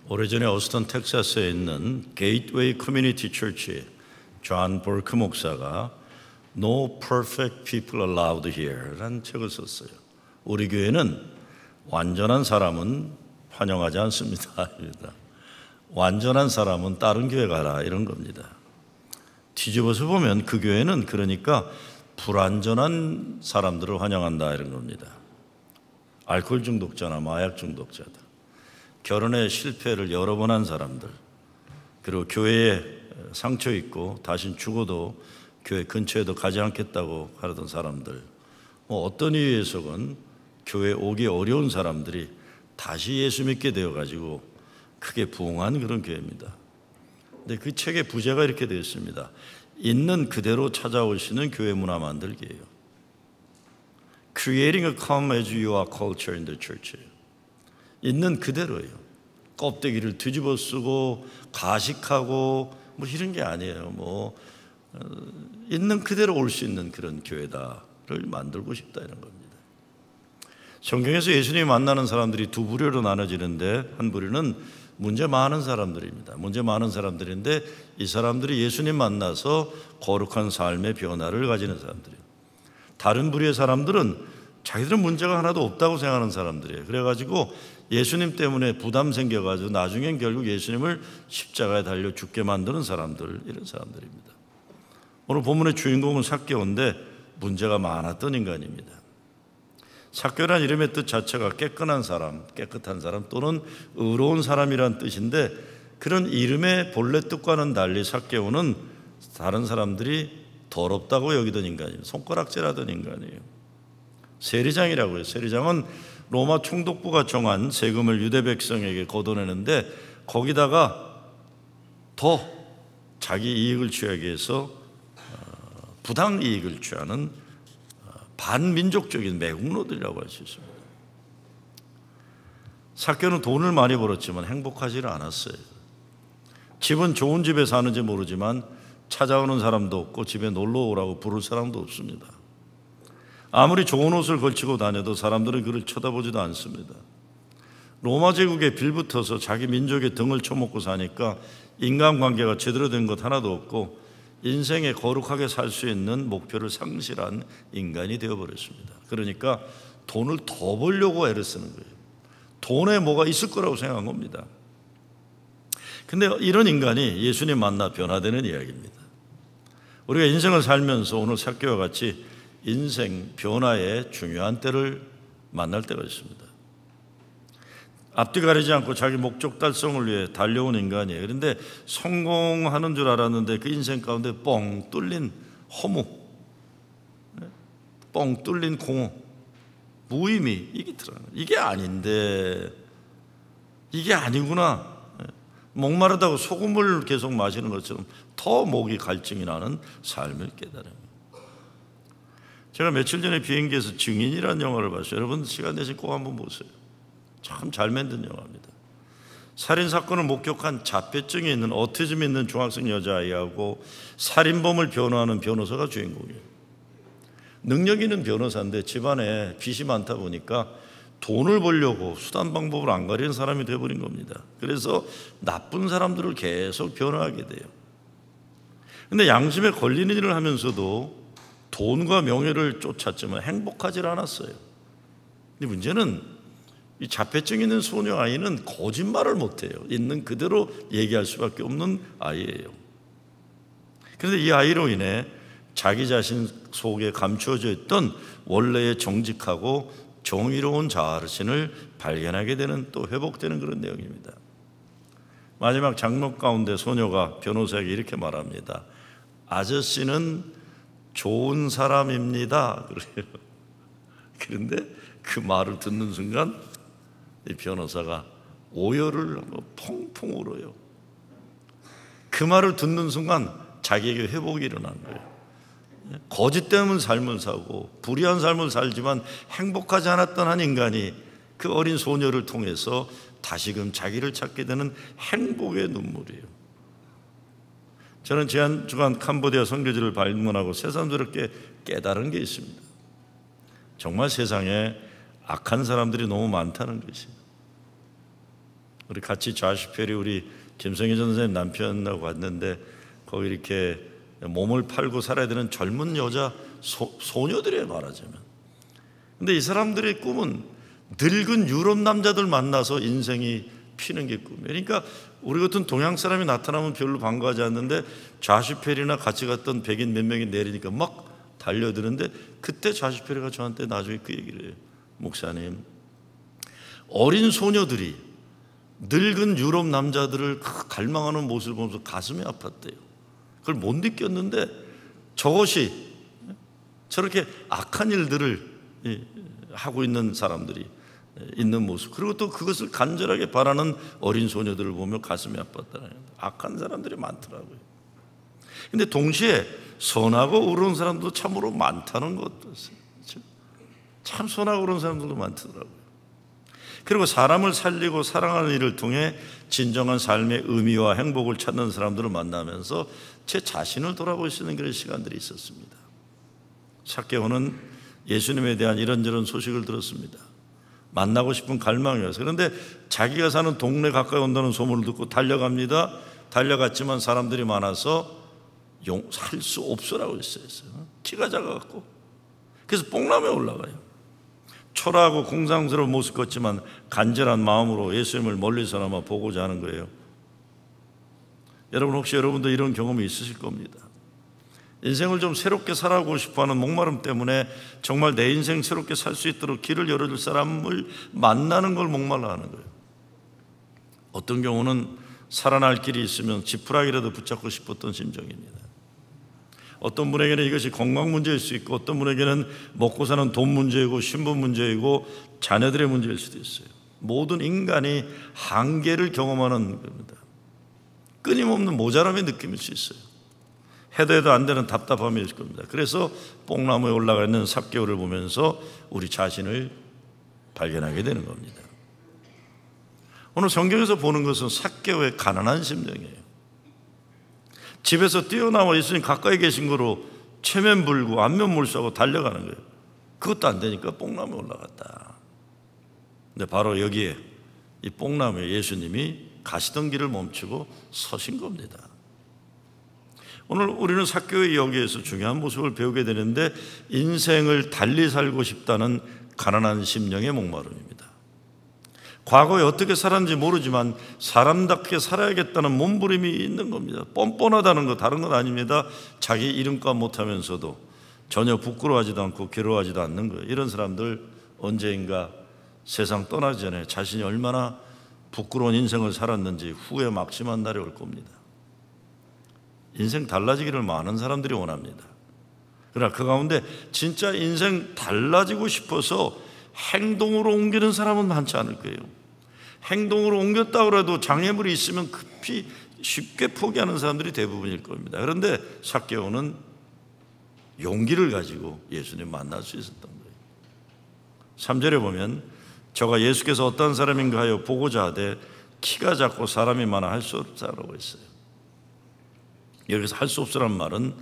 오래전에 어스턴 텍사스에 있는 게이트웨이 커뮤니티 처치의 존 버크 목사가 No Perfect People Allowed Here 라는 책을 썼어요. 우리 교회는 완전한 사람은 환영하지 않습니다. 완전한 사람은 다른 교회 가라 이런 겁니다. 뒤집어서 보면 그 교회는 그러니까 불완전한 사람들을 환영한다 이런 겁니다. 알코올 중독자나 마약 중독자들, 결혼에 실패를 여러 번 한 사람들, 그리고 교회에 상처 있고 다신 죽어도 교회 근처에도 가지 않겠다고 하던 사람들, 어떤 이유에서건 교회에 오기 어려운 사람들이 다시 예수 믿게 되어가지고 크게 부흥한 그런 교회입니다. 근데 그 책의 부제가 이렇게 되어 있습니다. 있는 그대로 찾아오시는 교회 문화 만들기예요. Creating a come as you are culture in the church. 있는 그대로예요. 껍데기를 뒤집어 쓰고 가식하고 이런 게 아니에요. 있는 그대로 올 수 있는 그런 교회다를 만들고 싶다 이런 겁니다. 성경에서 예수님이 만나는 사람들이 두 부류로 나눠지는데 한 부류는 문제 많은 사람들입니다. 문제 많은 사람들인데 이 사람들이 예수님 만나서 거룩한 삶의 변화를 가지는 사람들이에요. 다른 부류의 사람들은 자기들은 문제가 하나도 없다고 생각하는 사람들이에요. 그래가지고 예수님 때문에 부담 생겨가지고 나중엔 결국 예수님을 십자가에 달려 죽게 만드는 사람들, 이런 사람들입니다. 오늘 본문의 주인공은 삭개오인데 문제가 많았던 인간입니다. 삭개오란 이름의 뜻 자체가 깨끗한 사람, 깨끗한 사람 또는 의로운 사람이란 뜻인데 그런 이름의 본래 뜻과는 달리 삭개오는 다른 사람들이 더럽다고 여기던 인간이에요. 손가락질하던 인간이에요. 세리장이라고 해요. 세리장은 로마 총독부가 정한 세금을 유대 백성에게 걷어내는데 거기다가 더 자기 이익을 취하기 위해서 부당 이익을 취하는 반민족적인 매국노들이라고 할 수 있습니다. 삭개오는 돈을 많이 벌었지만 행복하지는 않았어요. 집은 좋은 집에 사는지 모르지만 찾아오는 사람도 없고 집에 놀러 오라고 부를 사람도 없습니다. 아무리 좋은 옷을 걸치고 다녀도 사람들은 그를 쳐다보지도 않습니다. 로마 제국에 빌붙어서 자기 민족의 등을 쳐먹고 사니까 인간관계가 제대로 된 것 하나도 없고 인생에 거룩하게 살 수 있는 목표를 상실한 인간이 되어버렸습니다. 그러니까 돈을 더 벌려고 애를 쓰는 거예요. 돈에 뭐가 있을 거라고 생각한 겁니다. 근데 이런 인간이 예수님 만나 변화되는 이야기입니다. 우리가 인생을 살면서 오늘 삭개오와 같이 인생 변화의 중요한 때를 만날 때가 있습니다. 앞뒤 가리지 않고 자기 목적 달성을 위해 달려온 인간이에요. 그런데 성공하는 줄 알았는데 그 인생 가운데 뻥 뚫린 허무, 뻥 뚫린 공허, 무의미, 이게 아닌데 이게 아니구나. 목마르다고 소금을 계속 마시는 것처럼 더 목이 갈증이 나는 삶을 깨달아요. 제가 며칠 전에 비행기에서 증인이라는 영화를 봤어요. 여러분 시간 되시면 꼭 한번 보세요. 참 잘 만든 영화입니다. 살인사건을 목격한 자폐증이 있는 오티즘이 있는 중학생 여자아이하고 살인범을 변호하는 변호사가 주인공이에요. 능력 있는 변호사인데 집안에 빚이 많다 보니까 돈을 벌려고 수단 방법을 안 가리는 사람이 되어버린 겁니다. 그래서 나쁜 사람들을 계속 변호하게 돼요. 그런데 양심에 걸리는 일을 하면서도 돈과 명예를 쫓았지만 행복하지 않았어요. 근데 문제는 이 자폐증 있는 소녀 아이는 거짓말을 못해요. 있는 그대로 얘기할 수밖에 없는 아이예요. 그런데 이 아이로 인해 자기 자신 속에 감추어져 있던 원래의 정직하고 정의로운 자신을 발견하게 되는, 또 회복되는 그런 내용입니다. 마지막 장면 가운데 소녀가 변호사에게 이렇게 말합니다. 아저씨는 좋은 사람입니다. 그래요. 그런데 그 말을 듣는 순간 이 변호사가 오열을 하고 펑펑 울어요. 그 말을 듣는 순간 자기에게 회복이 일어난 거예요. 거짓되는 삶을 살고 불의한 삶을 살지만 행복하지 않았던 한 인간이 그 어린 소녀를 통해서 다시금 자기를 찾게 되는 행복의 눈물이에요. 저는 지난 주간 캄보디아 선교지를 방문하고 새삼스럽게 깨달은 게 있습니다. 정말 세상에 악한 사람들이 너무 많다는 것이에요. 우리 같이 좌시페리 우리 김성희 전선생님 남편하고 왔는데 거기 이렇게 몸을 팔고 살아야 되는 젊은 여자 소녀들이에요, 말하자면. 근데 이 사람들의 꿈은 늙은 유럽 남자들 만나서 인생이 피는 게 꿈이에요. 그러니까 우리 같은 동양 사람이 나타나면 별로 반가워하지 않는데 좌시페리나 같이 갔던 백인 몇 명이 내리니까 막 달려드는데 그때 좌시페리가 저한테 나중에 그 얘기를 해요. 목사님, 어린 소녀들이 늙은 유럽 남자들을 갈망하는 모습을 보면서 가슴이 아팠대요. 그걸 못 느꼈는데 저것이 저렇게 악한 일들을 하고 있는 사람들이 있는 모습, 그리고 또 그것을 간절하게 바라는 어린 소녀들을 보며 가슴이 아팠다는, 악한 사람들이 많더라고요. 근데 동시에 선하고 의로운 사람도 참으로 많다는 것도 있어요. 참 선하고 의로운 사람들도 많더라고요. 그리고 사람을 살리고 사랑하는 일을 통해 진정한 삶의 의미와 행복을 찾는 사람들을 만나면서 제 자신을 돌아볼 수 있는 그런 시간들이 있었습니다. 삭개오는 예수님에 대한 이런저런 소식을 들었습니다. 만나고 싶은 갈망이었어요. 그런데 자기가 사는 동네 가까이 온다는 소문을 듣고 달려갑니다. 달려갔지만 사람들이 많아서 살 수 없으라고 했어요. 키가 작아갖고. 그래서 뽕나무에 올라가요. 초라하고 공상스러운 모습 같지만 간절한 마음으로 예수님을 멀리서나마 보고자 하는 거예요. 여러분, 혹시 여러분도 이런 경험이 있으실 겁니다. 인생을 좀 새롭게 살아가고 싶어하는 목마름 때문에 정말 내 인생 새롭게 살 수 있도록 길을 열어줄 사람을 만나는 걸 목말라 하는 거예요. 어떤 경우는 살아날 길이 있으면 지푸라기라도 붙잡고 싶었던 심정입니다. 어떤 분에게는 이것이 건강 문제일 수 있고, 어떤 분에게는 먹고 사는 돈 문제이고, 신분 문제이고, 자녀들의 문제일 수도 있어요. 모든 인간이 한계를 경험하는 겁니다. 끊임없는 모자람의 느낌일 수 있어요. 해도 해도 안 되는 답답함이 있을 겁니다. 그래서 뽕나무에 올라가 있는 삭개오를 보면서 우리 자신을 발견하게 되는 겁니다. 오늘 성경에서 보는 것은 삭개오의 가난한 심정이에요. 집에서 뛰어나와 예수님 가까이 계신 거로 체면 불고 안면 몰수하고 달려가는 거예요. 그것도 안 되니까 뽕나무에 올라갔다. 근데 바로 여기에 이 뽕나무에 예수님이 가시던 길을 멈추고 서신 겁니다. 오늘 우리는 삭개오의 여기에서 중요한 모습을 배우게 되는데, 인생을 달리 살고 싶다는 가난한 심령의 목마름입니다. 과거에 어떻게 살았는지 모르지만 사람답게 살아야겠다는 몸부림이 있는 겁니다. 뻔뻔하다는 거 다른 건 아닙니다. 자기 이름값 못하면서도 전혀 부끄러워하지도 않고 괴로워하지도 않는 거예요. 이런 사람들 언제인가 세상 떠나기 전에 자신이 얼마나 부끄러운 인생을 살았는지 후회 막심한 날이 올 겁니다. 인생 달라지기를 많은 사람들이 원합니다. 그러나 그 가운데 진짜 인생 달라지고 싶어서 행동으로 옮기는 사람은 많지 않을 거예요. 행동으로 옮겼다고 해도 장애물이 있으면 급히 쉽게 포기하는 사람들이 대부분일 겁니다. 그런데 삭개오는 용기를 가지고 예수님 만날 수 있었던 거예요. 3절에 보면 저가 예수께서 어떤 사람인가 하여 보고자 하되 키가 작고 사람이 많아 할 수 없다라고 했어요. 여기서 할 수 없으란 말은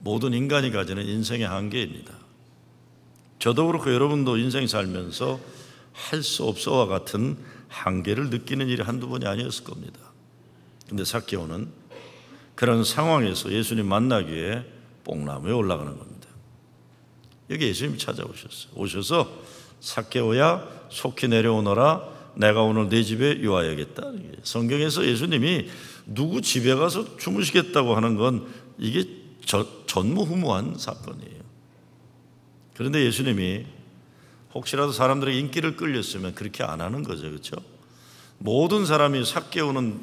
모든 인간이 가지는 인생의 한계입니다. 저도 그렇고 여러분도 인생 살면서 할 수 없어와 같은 한계를 느끼는 일이 한두 번이 아니었을 겁니다. 그런데 삭개오는 그런 상황에서 예수님 만나기 위해 뽕나무에 올라가는 겁니다. 여기 예수님이 찾아오셨어요. 오셔서 삭개오야 속히 내려오너라, 내가 오늘 네 집에 유하여야겠다. 성경에서 예수님이 누구 집에 가서 주무시겠다고 하는 건 이게 전무후무한 사건이에요. 그런데 예수님이 혹시라도 사람들의 인기를 끌렸으면 그렇게 안 하는 거죠. 그렇죠? 모든 사람이 삭개오는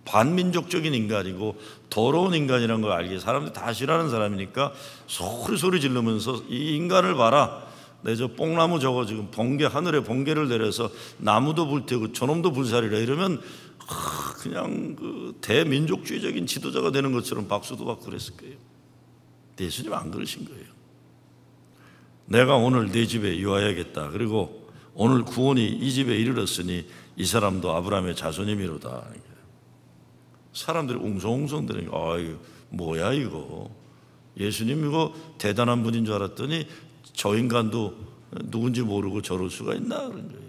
반민족적인 인간이고 더러운 인간이라는 걸 알기에 사람들이 다 싫어하는 사람이니까 소리 지르면서 이 인간을 봐라, 내 저 뽕나무 저거 지금 번개, 하늘에 번개를 내려서 나무도 불태우고 저놈도 불살이라 이러면 그냥 그 대민족주의적인 지도자가 되는 것처럼 박수도 받고 그랬을 거예요. 예수님 안 그러신 거예요. 내가 오늘 네 집에 유하여야겠다. 그리고 오늘 구원이 이 집에 이르렀으니 이 사람도 아브라함의 자손이미로다. 사람들이 웅성웅성 아유 뭐야 이거, 예수님 이거 대단한 분인 줄 알았더니 저 인간도 누군지 모르고 저럴 수가 있나 그런 거예요.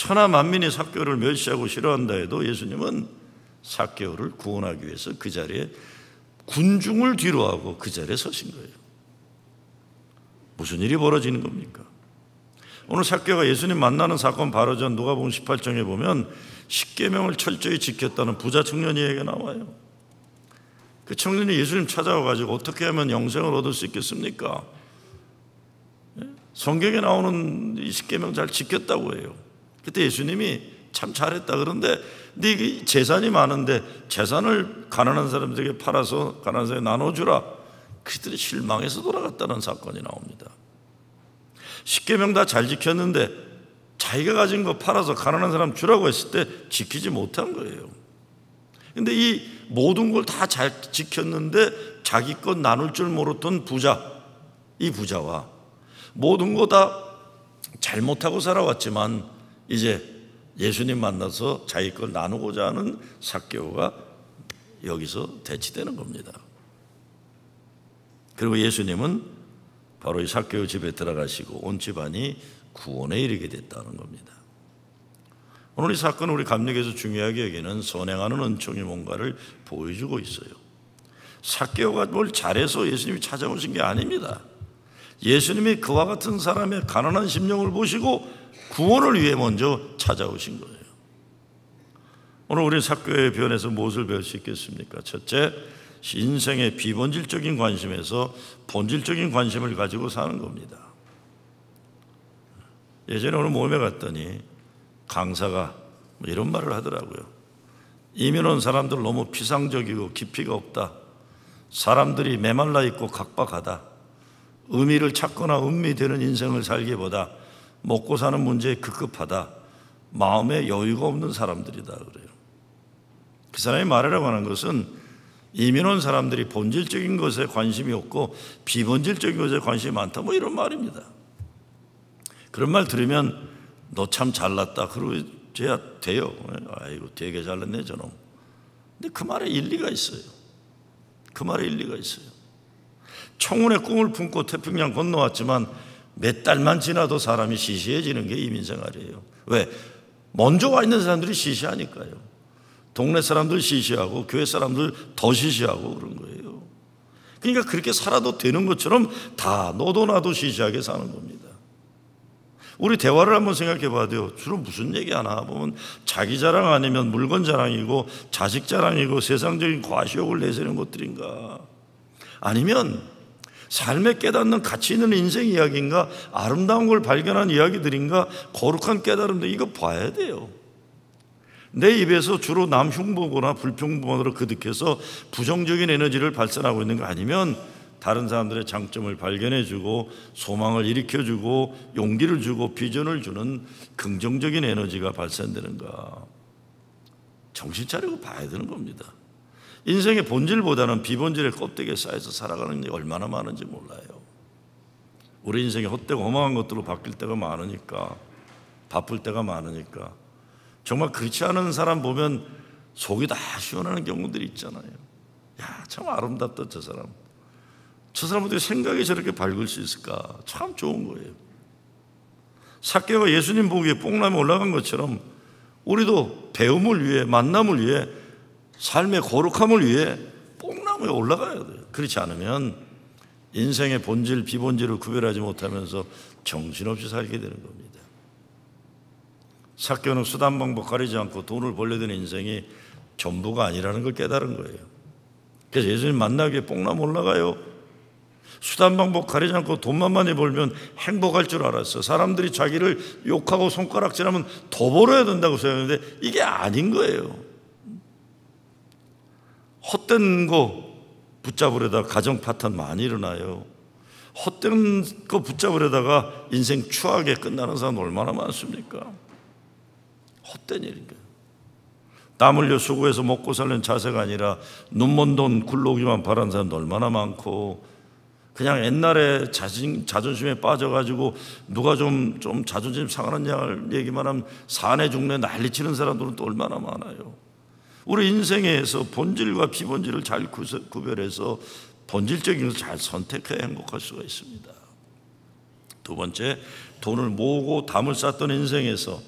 천하 만민이 삭개오를 멸시하고 싫어한다 해도 예수님은 삭개오를 구원하기 위해서 그 자리에 군중을 뒤로 하고 그 자리에 서신 거예요. 무슨 일이 벌어지는 겁니까? 오늘 삭개오가 예수님 만나는 사건 바로 전 누가복음 18장에 보면 십계명을 철저히 지켰다는 부자 청년 이야기가 나와요. 그 청년이 예수님 찾아와가지고 어떻게 하면 영생을 얻을 수 있겠습니까? 성경에 나오는 이 십계명 잘 지켰다고 해요. 그때 예수님이 참 잘했다. 그런데 네 재산이 많은데 재산을 가난한 사람들에게 팔아서 가난한 사람에게 나눠주라. 그들이 실망해서 돌아갔다는 사건이 나옵니다. 십계명 다 잘 지켰는데 자기가 가진 거 팔아서 가난한 사람 주라고 했을 때 지키지 못한 거예요. 근데 이 모든 걸 다 잘 지켰는데 자기 것 나눌 줄 모르던 부자, 이 부자와 모든 거 다 잘못하고 살아왔지만 이제 예수님 만나서 자기 걸 나누고자 하는 삭개오가 여기서 대치되는 겁니다. 그리고 예수님은 바로 이 삭개오 집에 들어가시고 온 집안이 구원에 이르게 됐다는 겁니다. 오늘 이 사건은 우리 감력에서 중요하게 여기는 선행하는 은총이 뭔가를 보여주고 있어요. 삭개오가 뭘 잘해서 예수님이 찾아오신 게 아닙니다. 예수님이 그와 같은 사람의 가난한 심령을 보시고 구원을 위해 먼저 찾아오신 거예요. 오늘 우리 삭개오의 변에서 무엇을 배울 수 있겠습니까? 첫째, 인생의 비본질적인 관심에서 본질적인 관심을 가지고 사는 겁니다. 예전에 오늘 모임에 갔더니 강사가 이런 말을 하더라고요. 이민 온 사람들 너무 피상적이고 깊이가 없다. 사람들이 메말라 있고 각박하다. 의미를 찾거나 음미되는 인생을 살기보다 먹고 사는 문제에 급급하다. 마음에 여유가 없는 사람들이다 그래요. 그 사람이 말하려고 하는 것은 이민 온 사람들이 본질적인 것에 관심이 없고 비본질적인 것에 관심이 많다, 뭐 이런 말입니다. 그런 말 들으면 너 참 잘났다 그러고 돼야 돼요. 아이고 되게 잘났네 저놈. 근데 그 말에 일리가 있어요. 그 말에 일리가 있어요. 청운의 꿈을 품고 태평양 건너왔지만 몇 달만 지나도 사람이 시시해지는 게 이민생활이에요. 왜? 먼저 와 있는 사람들이 시시하니까요. 동네 사람들 시시하고 교회 사람들 더 시시하고 그런 거예요. 그러니까 그렇게 살아도 되는 것처럼 다 너도 나도 시시하게 사는 겁니다. 우리 대화를 한번 생각해 봐도요, 주로 무슨 얘기 하나 보면 자기 자랑 아니면 물건 자랑이고 자식 자랑이고 세상적인 과시욕을 내세우는 것들인가, 아니면 삶에 깨닫는 가치 있는 인생 이야기인가, 아름다운 걸 발견한 이야기들인가, 거룩한 깨달음들, 이거 봐야 돼요. 내 입에서 주로 남 흉보거나 불평보거나 그득해서 부정적인 에너지를 발산하고 있는 거 아니면 다른 사람들의 장점을 발견해주고 소망을 일으켜주고 용기를 주고 비전을 주는 긍정적인 에너지가 발산되는가, 정신 차리고 봐야 되는 겁니다. 인생의 본질보다는 비본질의 껍데기에 쌓여서 살아가는 게 얼마나 많은지 몰라요. 우리 인생이 헛되고 허망한 것들로 바뀔 때가 많으니까, 바쁠 때가 많으니까 정말 그렇지 않은 사람 보면 속이 다 시원하는 경우들이 있잖아요. 야, 참 아름답다 저 사람. 저 사람들의 생각이 저렇게 밝을 수 있을까? 참 좋은 거예요. 삭개오가 예수님 보기에 뽕나무 올라간 것처럼 우리도 배움을 위해, 만남을 위해, 삶의 거룩함을 위해 뽕나무에 올라가야 돼요. 그렇지 않으면 인생의 본질, 비본질을 구별하지 못하면서 정신없이 살게 되는 겁니다. 삭개오는 수단 방법 가리지 않고 돈을 벌려던 인생이 전부가 아니라는 걸 깨달은 거예요. 그래서 예수님 만나기 위해 뽕나무 올라가요. 수단 방법 가리지 않고 돈만 많이 벌면 행복할 줄 알았어. 사람들이 자기를 욕하고 손가락질하면 더 벌어야 된다고 생각했는데 이게 아닌 거예요. 헛된 거 붙잡으려다가 가정 파탄 많이 일어나요. 헛된 거 붙잡으려다가 인생 추하게 끝나는 사람 얼마나 많습니까? 헛된 일인가요? 땀 흘려 수고해서 먹고 사는 자세가 아니라 눈먼 돈 굴러오기만 바라는 사람도 얼마나 많고, 그냥 옛날에 자존심에 빠져가지고 누가 좀 자존심 상하는 얘기만 하면 사내 중내 난리치는 사람들은 또 얼마나 많아요. 우리 인생에서 본질과 비본질을 잘 구별해서 본질적인 것을 잘 선택해야 행복할 수가 있습니다. 두 번째, 돈을 모으고 담을 쌓던 인생에서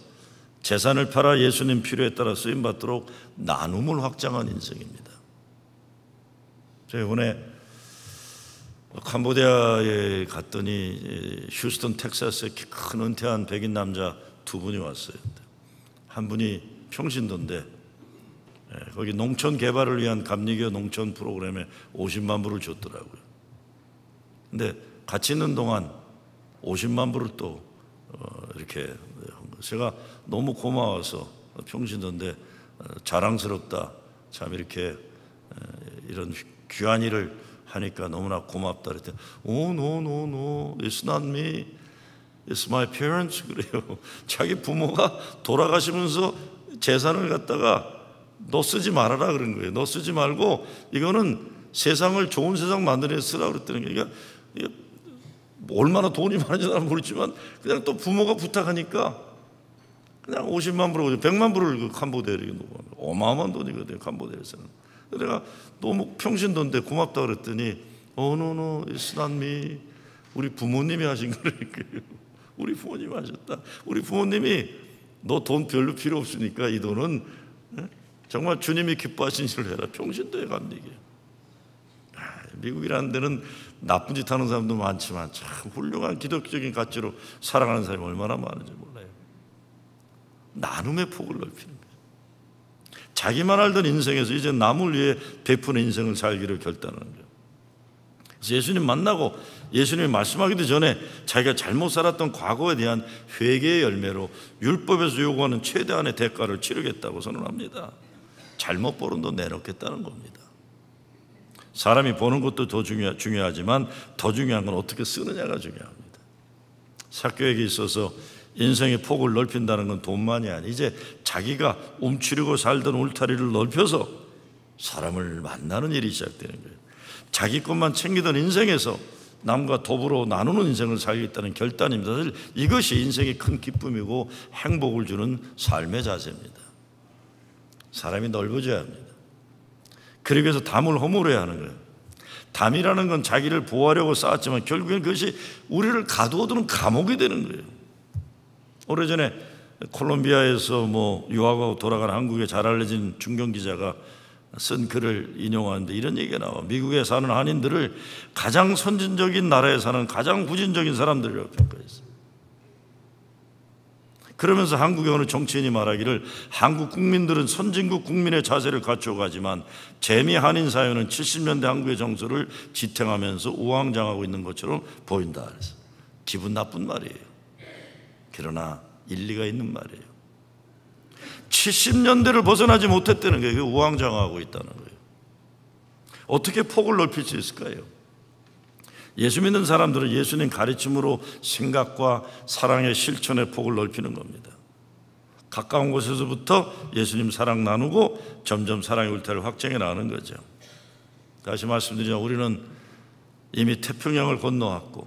재산을 팔아 예수님 필요에 따라 쓰임받도록 나눔을 확장한 인생입니다. 제가 이번에 캄보디아에 갔더니 휴스턴 텍사스에 큰 은퇴한 백인 남자 두 분이 왔어요. 한 분이 평신도인데 거기 농촌 개발을 위한 감리교 농촌 프로그램에 50만 불을 줬더라고요. 근데 같이 있는 동안 50만 불을 또 이렇게 한 거. 제가 너무 고마워서 평신도인데 자랑스럽다. 참 이렇게 이런 귀한 일을 하니까 너무나 고맙다 그랬더니 no, it's not me, it's my parents 그래요. 자기 부모가 돌아가시면서 재산을 갖다가 너 쓰지 말아라 그런 거예요. 너 쓰지 말고 이거는 세상을 좋은 세상 만들어 쓰라 그랬더니 그러니까 얼마나 돈이 많은지는 모르지만 그냥 또 부모가 부탁하니까 그냥 50만 불, 100만 불을 캄보디아에 놓고 어마어마한 돈이거든요. 캄보디아에서는. 내가 너무 평신도인데 고맙다 그랬더니 no, it's not me. 우리 부모님이 하신 거라니까요. 우리 부모님이 하셨다. 우리 부모님이 너 돈 별로 필요 없으니까 이 돈은 정말 주님이 기뻐하신 일을 해라. 평신도에 감리게. 미국이라는 데는 나쁜 짓 하는 사람도 많지만 참 훌륭한 기독적인 가치로 살아가는 사람이 얼마나 많은지 몰라요. 나눔의 폭을 넓히는 거예요. 자기만 알던 인생에서 이제 남을 위해 베푸는 인생을 살기를 결단하는 거예요. 그래서 예수님 만나고 예수님이 말씀하기도 전에 자기가 잘못 살았던 과거에 대한 회개의 열매로 율법에서 요구하는 최대한의 대가를 치르겠다고 선언합니다. 잘못 버는 돈 내놓겠다는 겁니다. 사람이 버는 것도 더 중요하지만 더 중요한 건 어떻게 쓰느냐가 중요합니다. 사교에게 있어서 인생의 폭을 넓힌다는 건 돈만이 아니에요. 이제 자기가 움츠리고 살던 울타리를 넓혀서 사람을 만나는 일이 시작되는 거예요. 자기 것만 챙기던 인생에서 남과 더불어 나누는 인생을 살겠다는 결단입니다. 사실 이것이 인생의 큰 기쁨이고 행복을 주는 삶의 자세입니다. 사람이 넓어져야 합니다. 그러기 위해서 담을 허물어야 하는 거예요. 담이라는 건 자기를 보호하려고 쌓았지만 결국엔 그것이 우리를 가두어두는 감옥이 되는 거예요. 오래전에 콜롬비아에서 유학하고 돌아간 한국에 잘 알려진 중경기자가 쓴 글을 인용하는데 이런 얘기가 나와. 미국에 사는 한인들을 가장 선진적인 나라에 사는 가장 후진적인 사람들이라고 평가했어요. 그러면서 한국의 어느 정치인이 말하기를 한국 국민들은 선진국 국민의 자세를 갖춰가지만 재미 한인 사회는 70년대 한국의 정서를 지탱하면서 우왕좌왕하고 있는 것처럼 보인다. 그래서 기분 나쁜 말이에요. 그러나 일리가 있는 말이에요. 70년대를 벗어나지 못했다는 게 우왕좌왕하고 있다는 거예요. 어떻게 폭을 넓힐 수 있을까요? 예수 믿는 사람들은 예수님 가르침으로 생각과 사랑의 실천의 폭을 넓히는 겁니다. 가까운 곳에서부터 예수님 사랑 나누고 점점 사랑의 울타리를 확장해 나가는 거죠. 다시 말씀드리자면 우리는 이미 태평양을 건너왔고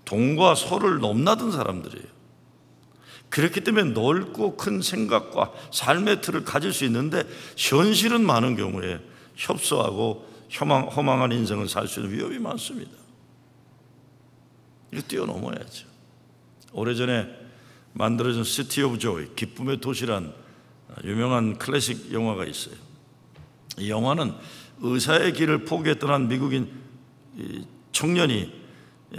동과 서를 넘나든 사람들이에요. 그렇기 때문에 넓고 큰 생각과 삶의 틀을 가질 수 있는데 현실은 많은 경우에 협소하고 허망한 인생을 살 수 있는 위협이 많습니다. 이거 뛰어넘어야죠. 오래전에 만들어진 시티 오브 조이, 기쁨의 도시란 유명한 클래식 영화가 있어요. 이 영화는 의사의 길을 포기했던 한 미국인 청년이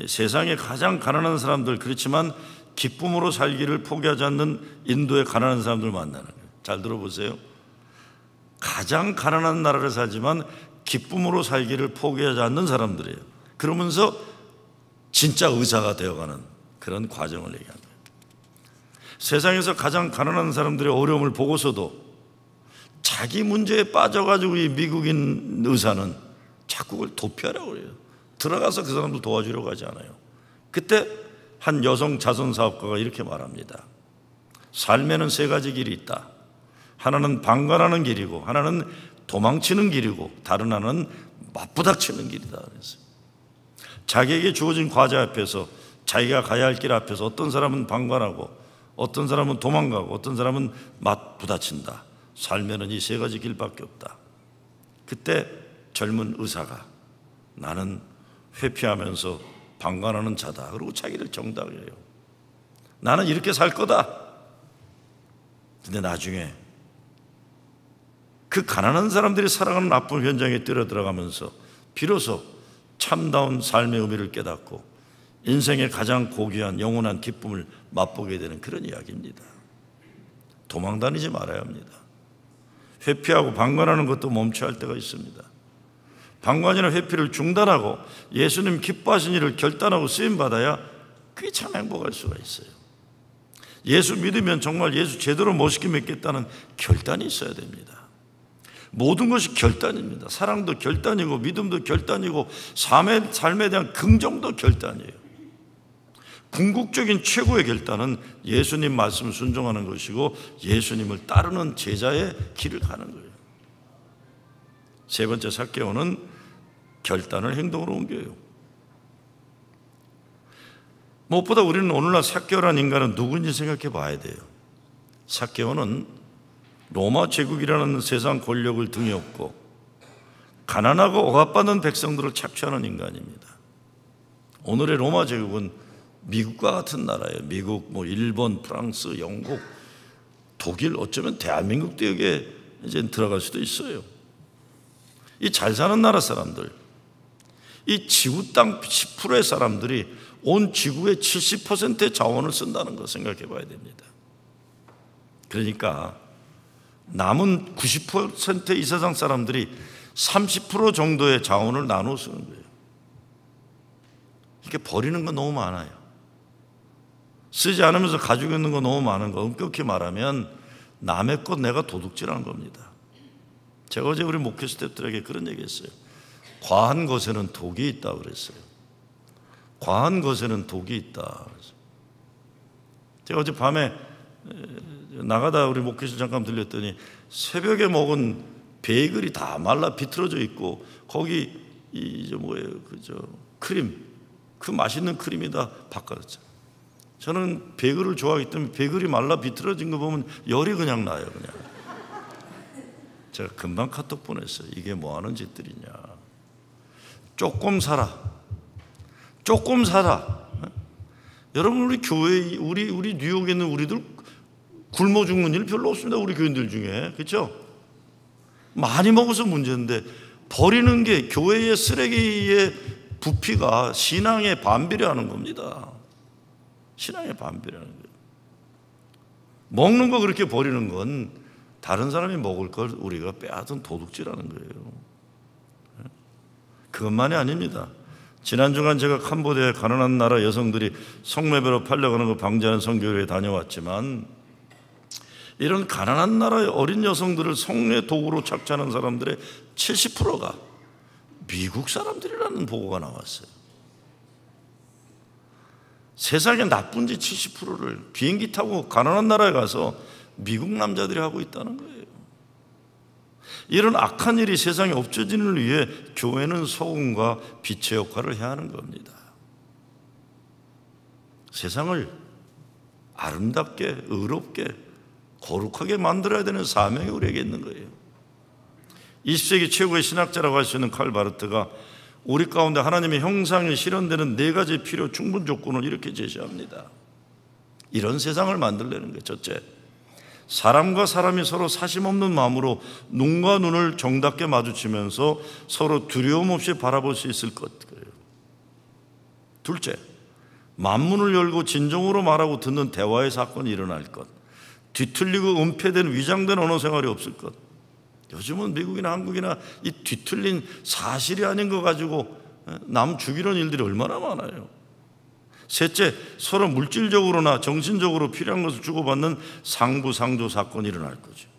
세상에 가장 가난한 사람들, 그렇지만 기쁨으로 살기를 포기하지 않는 인도의 가난한 사람들을 만나는 거예요. 잘 들어보세요. 가장 가난한 나라를 살지만 기쁨으로 살기를 포기하지 않는 사람들이에요. 그러면서 진짜 의사가 되어가는 그런 과정을 얘기하는 거예요. 세상에서 가장 가난한 사람들의 어려움을 보고서도 자기 문제에 빠져가지고 이 미국인 의사는 자꾸 그걸 도피하려고 그래요. 들어가서 그 사람들 도와주려고 하지 않아요. 그때 한 여성 자선사업가가 이렇게 말합니다. 삶에는 세 가지 길이 있다. 하나는 방관하는 길이고, 하나는 도망치는 길이고, 다른 하나는 맞부닥치는 길이다. 그랬어요. 자기에게 주어진 과제 앞에서, 자기가 가야 할 길 앞에서 어떤 사람은 방관하고, 어떤 사람은 도망가고, 어떤 사람은 맞부닥친다. 삶에는 이 세 가지 길밖에 없다. 그때 젊은 의사가 나는 회피하면서 방관하는 자다. 그리고 자기를 정당해요. 나는 이렇게 살 거다. 근데 나중에 그 가난한 사람들이 살아가는 나쁜 현장에 뛰어들어가면서 비로소 참다운 삶의 의미를 깨닫고 인생의 가장 고귀한 영원한 기쁨을 맛보게 되는 그런 이야기입니다. 도망 다니지 말아야 합니다. 회피하고 방관하는 것도 멈춰야 할 때가 있습니다. 방관이나 회피를 중단하고 예수님 기뻐하신 일을 결단하고 쓰임받아야 그게 참 행복할 수가 있어요. 예수 믿으면 정말 예수 제대로 멋있게 믿겠다는 결단이 있어야 됩니다. 모든 것이 결단입니다. 사랑도 결단이고 믿음도 결단이고 삶에 대한 긍정도 결단이에요. 궁극적인 최고의 결단은 예수님 말씀 순종하는 것이고 예수님을 따르는 제자의 길을 가는 거예요. 세 번째, 삭개오는 결단을 행동으로 옮겨요. 무엇보다 우리는 오늘날 삭개오라는 인간은 누군지 생각해 봐야 돼요. 삭개오는 로마 제국이라는 세상 권력을 등에 업고 가난하고 억압받는 백성들을 착취하는 인간입니다. 오늘의 로마 제국은 미국과 같은 나라예요. 미국, 일본, 프랑스, 영국, 독일, 어쩌면 대한민국도 여기에 이제 들어갈 수도 있어요. 이 잘 사는 나라 사람들, 이 지구 땅 10%의 사람들이 온 지구의 70%의 자원을 쓴다는 거 생각해 봐야 됩니다. 그러니까 남은 90%의 이 세상 사람들이 30% 정도의 자원을 나눠 쓰는 거예요. 이렇게 버리는 거 너무 많아요. 쓰지 않으면서 가지고 있는 거 너무 많은 거, 엄격히 말하면 남의 것 내가 도둑질하는 겁니다. 제가 어제 우리 목회 스태프들에게 그런 얘기 했어요. 과한 것에는 독이 있다고 그랬어요. 과한 것에는 독이 있다. 제가 어제 밤에 나가다 우리 목회실 잠깐 들렸더니 새벽에 먹은 베이글이 다 말라 비틀어져 있고 거기 크림, 그 맛있는 크림이 다 바꿔졌죠. 저는 베이글을 좋아하기 때문에 베이글이 말라 비틀어진 거 보면 열이 그냥 나요. 그냥 제가 금방 카톡 보냈어요. 이게 뭐 하는 짓들이냐. 조금 사라. 여러분, 우리 교회, 우리 뉴욕에 있는 우리들 굶어 죽는 일 별로 없습니다. 우리 교인들 중에. 그렇죠? 많이 먹어서 문제인데 버리는 게 교회의 쓰레기의 부피가 신앙의 반비례하는 겁니다. 신앙의 반비례하는 거예요. 먹는 거 그렇게 버리는 건 다른 사람이 먹을 걸 우리가 빼앗은 도둑질하는 거예요. 그것만이 아닙니다. 지난 주간 제가 캄보디아의 가난한 나라 여성들이 성매매로 팔려가는 거 방지하는 선교회에 다녀왔지만 이런 가난한 나라의 어린 여성들을 성의 도구로 착취하는 사람들의 70%가 미국 사람들이라는 보고가 나왔어요. 세상에 나쁜 짓 70%를 비행기 타고 가난한 나라에 가서 미국 남자들이 하고 있다는 거예요. 이런 악한 일이 세상에 없어지는 위해 교회는 소금과 빛의 역할을 해야 하는 겁니다. 세상을 아름답게, 의롭게, 거룩하게 만들어야 되는 사명이 우리에게 있는 거예요. 20세기 최고의 신학자라고 할 수 있는 칼 바르트가 우리 가운데 하나님의 형상이 실현되는 4가지 필요 충분 조건을 이렇게 제시합니다. 이런 세상을 만들려는 거예요. 첫째, 사람과 사람이 서로 사심 없는 마음으로 눈과 눈을 정답게 마주치면서 서로 두려움 없이 바라볼 수 있을 것. 둘째, 만문을 열고 진정으로 말하고 듣는 대화의 사건이 일어날 것. 뒤틀리고 은폐된 위장된 언어 생활이 없을 것. 요즘은 미국이나 한국이나 이 뒤틀린 사실이 아닌 거 가지고 남 죽이는 일들이 얼마나 많아요. 셋째, 서로 물질적으로나 정신적으로 필요한 것을 주고받는 상부상조 사건이 일어날 거죠.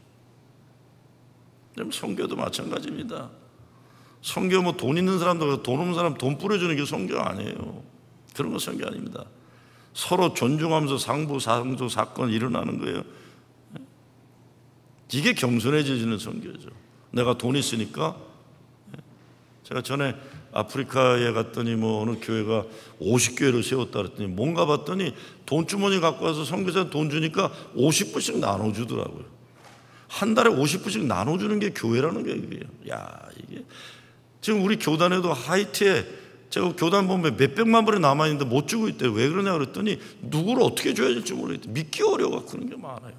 선교도 마찬가지입니다. 선교 돈 있는 사람도 돈 없는 사람 돈 뿌려주는 게 선교 아니에요. 그런 거 선교 아닙니다. 서로 존중하면서 상부상조 사건이 일어나는 거예요. 이게 겸손해지는 선교죠. 내가 돈 있으니까. 제가 전에 아프리카에 갔더니 어느 교회가 50교회를 세웠다 그랬더니 뭔가 봤더니 돈주머니 갖고 와서 선교사한테 돈 주니까 50불씩 나눠주더라고요. 한 달에 50불씩 나눠주는 게 교회라는 게 이게요. 이게 지금 우리 교단에도 하이티에 제가 교단 보면 몇백만 불이 남아있는데 못 주고 있대요. 왜 그러냐 그랬더니 누구를 어떻게 줘야 될지 모르겠대요. 믿기 어려워 그런 게 많아요.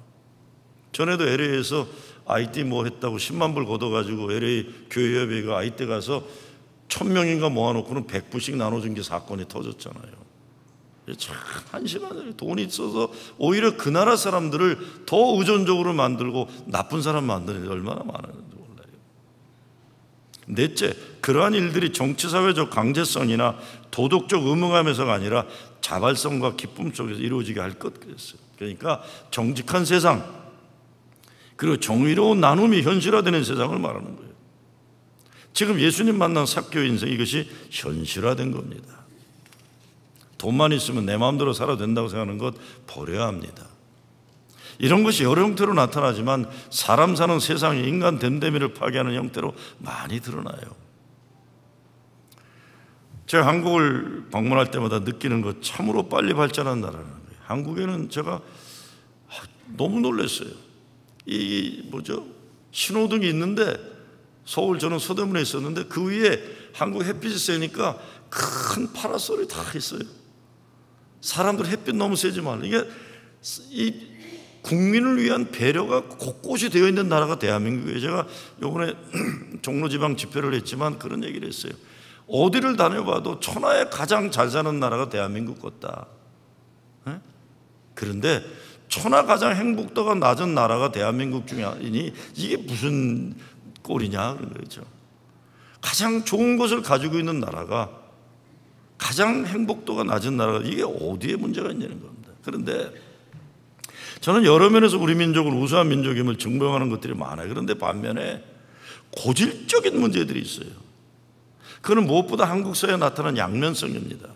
전에도 LA에서 IT 뭐 했다고 10만 불 걷어가지고 LA 교회협의회가 IT 가서 1000명인가 모아놓고는 100불씩 나눠준 게 사건이 터졌잖아요. 참 한심하네. 돈이 있어서 오히려 그 나라 사람들을 더 의존적으로 만들고 나쁜 사람 만드는 게 얼마나 많은지 몰라요. 넷째, 그러한 일들이 정치사회적 강제성이나 도덕적 의무감에서가 아니라 자발성과 기쁨 속에서 이루어지게 할 것 그랬어요. 그러니까 정직한 세상, 그리고 정의로운 나눔이 현실화되는 세상을 말하는 거예요. 지금 예수님 만난 삭개오 인생, 이것이 현실화된 겁니다. 돈만 있으면 내 마음대로 살아도 된다고 생각하는 것 버려야 합니다. 이런 것이 여러 형태로 나타나지만 사람 사는 세상에 인간 됨됨이를 파괴하는 형태로 많이 드러나요. 제가 한국을 방문할 때마다 느끼는 것, 참으로 빨리 발전한 나라라는 거예요. 한국에는 제가 너무 놀랐어요. 신호등이 있는데, 서울 저는 서대문에 있었는데 그 위에 한국 햇빛이 세니까 큰 파라솔이 다 있어요. 사람들 햇빛 너무 세지 말라. 이게 이 국민을 위한 배려가 곳곳이 되어 있는 나라가 대한민국이에요. 제가 이번에 종로지방 집회를 했지만 그런 얘기를 했어요. 어디를 다녀봐도 천하에 가장 잘 사는 나라가 대한민국 같다. 그런데 천하 가장 행복도가 낮은 나라가 대한민국 중에 아니니 이게 무슨 꼴이냐 그런 거죠. 가장 좋은 것을 가지고 있는 나라가, 가장 행복도가 낮은 나라가, 이게 어디에 문제가 있냐는 겁니다. 그런데 저는 여러 면에서 우리 민족은 우수한 민족임을 증명하는 것들이 많아요. 그런데 반면에 고질적인 문제들이 있어요. 그건 무엇보다 한국 사회에 나타난 양면성입니다.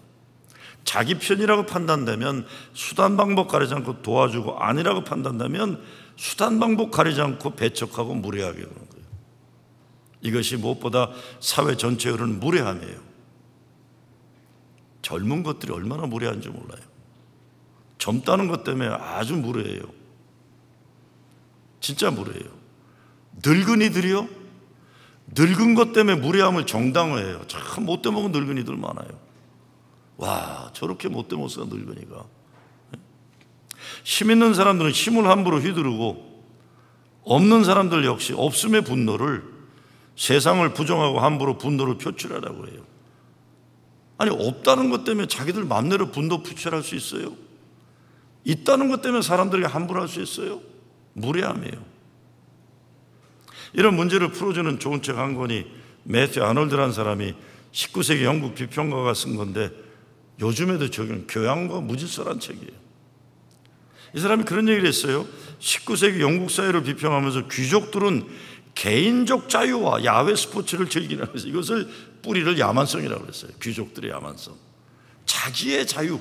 자기 편이라고 판단되면 수단 방법 가리지 않고 도와주고, 아니라고 판단되면 수단 방법 가리지 않고 배척하고 무례하게 그러는 거예요. 이것이 무엇보다 사회 전체에 흐르는 무례함이에요. 젊은 것들이 얼마나 무례한지 몰라요. 젊다는 것 때문에 아주 무례해요. 진짜 무례해요. 늙은이들이요, 늙은 것 때문에 무례함을 정당화해요. 참 못돼 먹은 늙은이들 많아요. 와, 저렇게 못돼 먹은 늙은이가. 힘 있는 사람들은 힘을 함부로 휘두르고, 없는 사람들 역시 없음의 분노를, 세상을 부정하고 함부로 분노를 표출하라고 해요. 아니, 없다는 것 때문에 자기들 마음대로 분노 표출할 수 있어요? 있다는 것 때문에 사람들에게 함부로 할 수 있어요? 무례함이에요. 이런 문제를 풀어주는 좋은 책 한 권이 매튜 아놀드라는 사람이 19세기 영국 비평가가 쓴 건데, 요즘에도 적용, 교양과 무질서란 책이에요. 이 사람이 그런 얘기를 했어요. 19세기 영국 사회를 비평하면서 귀족들은 개인적 자유와 야외 스포츠를 즐기라고 해서 이것을 뿌리를 야만성이라고 했어요. 귀족들의 야만성. 자기의 자유,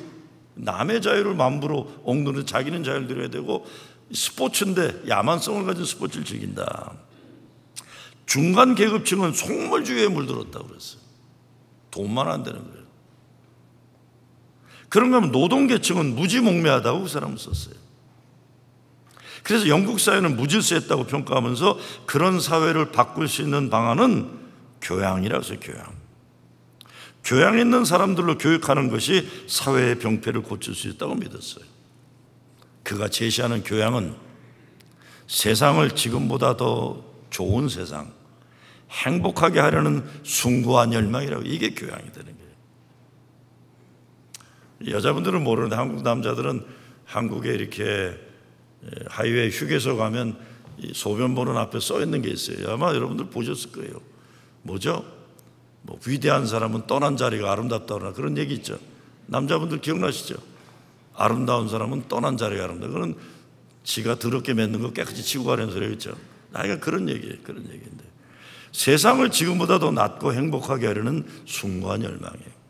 남의 자유를 mam부로 억누르는, 자기는 자유를 누려야 되고, 스포츠인데 야만성을 가진 스포츠를 즐긴다. 중간 계급층은 속물주의에 물들었다고 그랬어요. 돈만 안 되는 거예요. 그런가 하면 노동계층은 무지몽매하다고 그 사람은 썼어요. 그래서 영국 사회는 무질서했다고 평가하면서 그런 사회를 바꿀 수 있는 방안은 교양이라고 해서 교양 있는 사람들로 교육하는 것이 사회의 병폐를 고칠 수 있다고 믿었어요. 그가 제시하는 교양은 세상을 지금보다 더 좋은 세상, 행복하게 하려는 숭고한 열망이라고, 이게 교양이 되는 거예요. 여자분들은 모르는데 한국 남자들은 한국에 이렇게 하이웨이 휴게소 가면 소변보는 앞에 써 있는 게 있어요. 아마 여러분들 보셨을 거예요. 뭐죠? 뭐 위대한 사람은 떠난 자리가 아름답다거나 그런 얘기 있죠. 남자분들 기억나시죠? 아름다운 사람은 떠난 자리가 아름답다. 그건 지가 더럽게 맺는 거 깨끗이 치고 가려는 소리겠죠. 나이가 그런 얘기예요. 그런 얘기인데, 세상을 지금보다 더 낫고 행복하게 하려는 숭고한 열망이에요.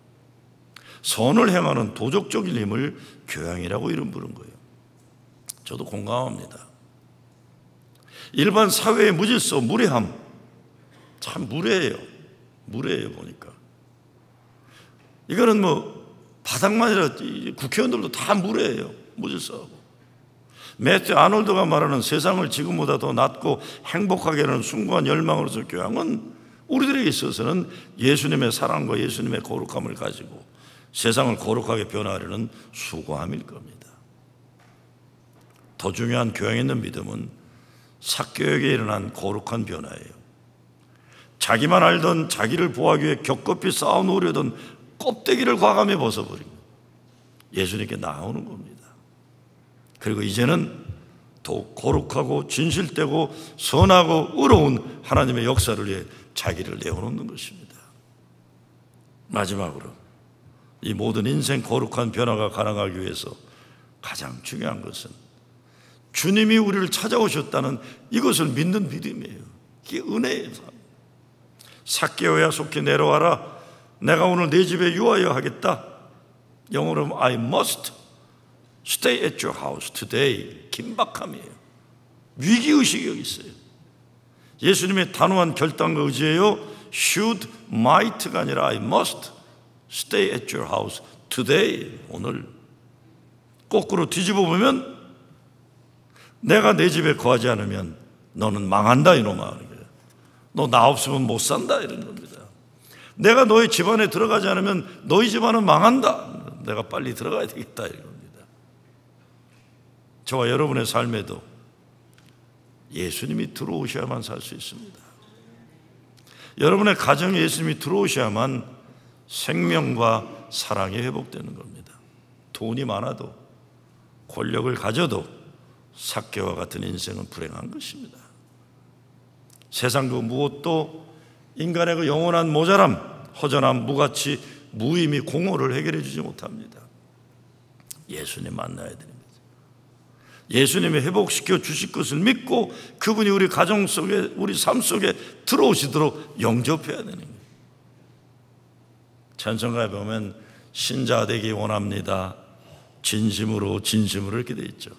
선을 행하는 도덕적인 힘을 교양이라고 이름 부른 거예요. 저도 공감합니다. 일반 사회의 무질서, 무례함, 참 무례해요. 보니까 이거는 뭐 바닥만 아니라 국회의원들도 다 무례해요. 무질서하고. 매튜 아놀드가 말하는 세상을 지금보다 더 낫고 행복하게 하는 숭고한 열망으로서 교양은 우리들에게 있어서는 예수님의 사랑과 예수님의 거룩함을 가지고 세상을 거룩하게 변화하려는 수고함일 겁니다. 더 중요한 교양 있는 믿음은 삭개오에게 일어난 거룩한 변화예요. 자기만 알던 자기를 보호하기 위해 겹겹이 쌓아놓으려던 껍데기를 과감히 벗어버리고 예수님께 나오는 겁니다. 그리고 이제는 더욱 거룩하고 진실되고 선하고 의로운 하나님의 역사를 위해 자기를 내어놓는 것입니다. 마지막으로 이 모든 인생 거룩한 변화가 가능하기 위해서 가장 중요한 것은 주님이 우리를 찾아오셨다는 이것을 믿는 믿음이에요. 이게 은혜예요. 삭개오야 속히 내려와라. 내가 오늘 내 집에 유하여 하겠다. 영어로 I must stay at your house today. 긴박함이에요. 위기의식이 여기 있어요. 예수님의 단호한 결단과 의지예요. should, might가 아니라 I must stay at your house today. 오늘 거꾸로 뒤집어 보면 내가 내 집에 거하지 않으면 너는 망한다 이놈아 하는 거예요. 너 나 없으면 못 산다 이런 겁니다. 내가 너의 집안에 들어가지 않으면 너희 집안은 망한다. 내가 빨리 들어가야 되겠다 이런 겁니다. 저와 여러분의 삶에도 예수님이 들어오셔야만 살 수 있습니다. 여러분의 가정에 예수님이 들어오셔야만 생명과 사랑이 회복되는 겁니다. 돈이 많아도 권력을 가져도 삭개와 같은 인생은 불행한 것입니다. 세상 그 무엇도 인간의 그 영원한 모자람, 허전함, 무가치, 무의미, 공허를 해결해 주지 못합니다. 예수님 만나야 됩니다. 예수님이 회복시켜 주실 것을 믿고 그분이 우리 가정 속에, 우리 삶 속에 들어오시도록 영접해야 되는 거예요. 찬송가에 보면 신자 되기 원합니다. 진심으로 진심으로 이렇게 돼 있죠.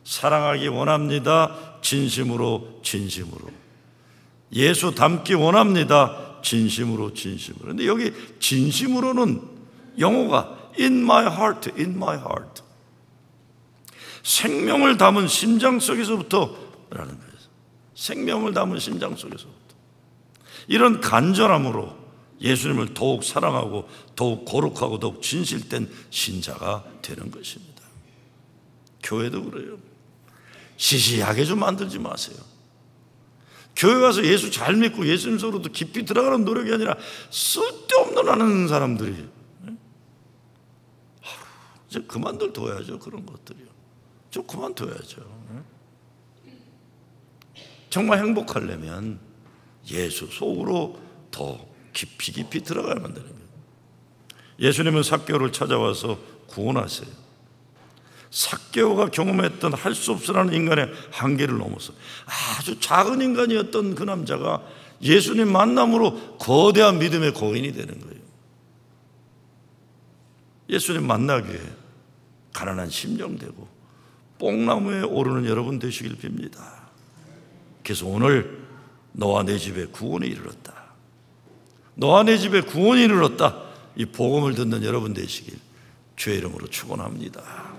사랑하기 원합니다. 진심으로 진심으로. 예수 닮기 원합니다. 진심으로 진심으로. 그런데 여기 진심으로는 영어가 in my heart, in my heart. 생명을 담은 심장 속에서부터 라는 거예요. 생명을 담은 심장 속에서부터. 이런 간절함으로 예수님을 더욱 사랑하고 더욱 거룩하고 더욱 진실된 신자가 되는 것입니다. 교회도 그래요. 시시하게 좀 만들지 마세요. 교회 가서 예수 잘 믿고 예수님 속으로도 깊이 들어가는 노력이 아니라 쓸데없는 하는 사람들이 이제 그만들 둬야죠. 그런 것들이요. 좀 그만둬야죠. 정말 행복하려면 예수 속으로 더 깊이 들어가야만 되는 거예요. 예수님은 삭개오를 찾아와서 구원하세요. 삭개오가 경험했던 할 수 없으라는 인간의 한계를 넘어서 아주 작은 인간이었던 그 남자가 예수님 만남으로 거대한 믿음의 거인이 되는 거예요. 예수님 만나기 위해 가난한 심령 되고 뽕나무에 오르는 여러분 되시길 빕니다. 그래서 오늘 너와 내 집에 구원이 이르렀다. 너와 내 집에 구원이 이르렀다. 이 복음을 듣는 여러분 되시길 주의 이름으로 축원합니다.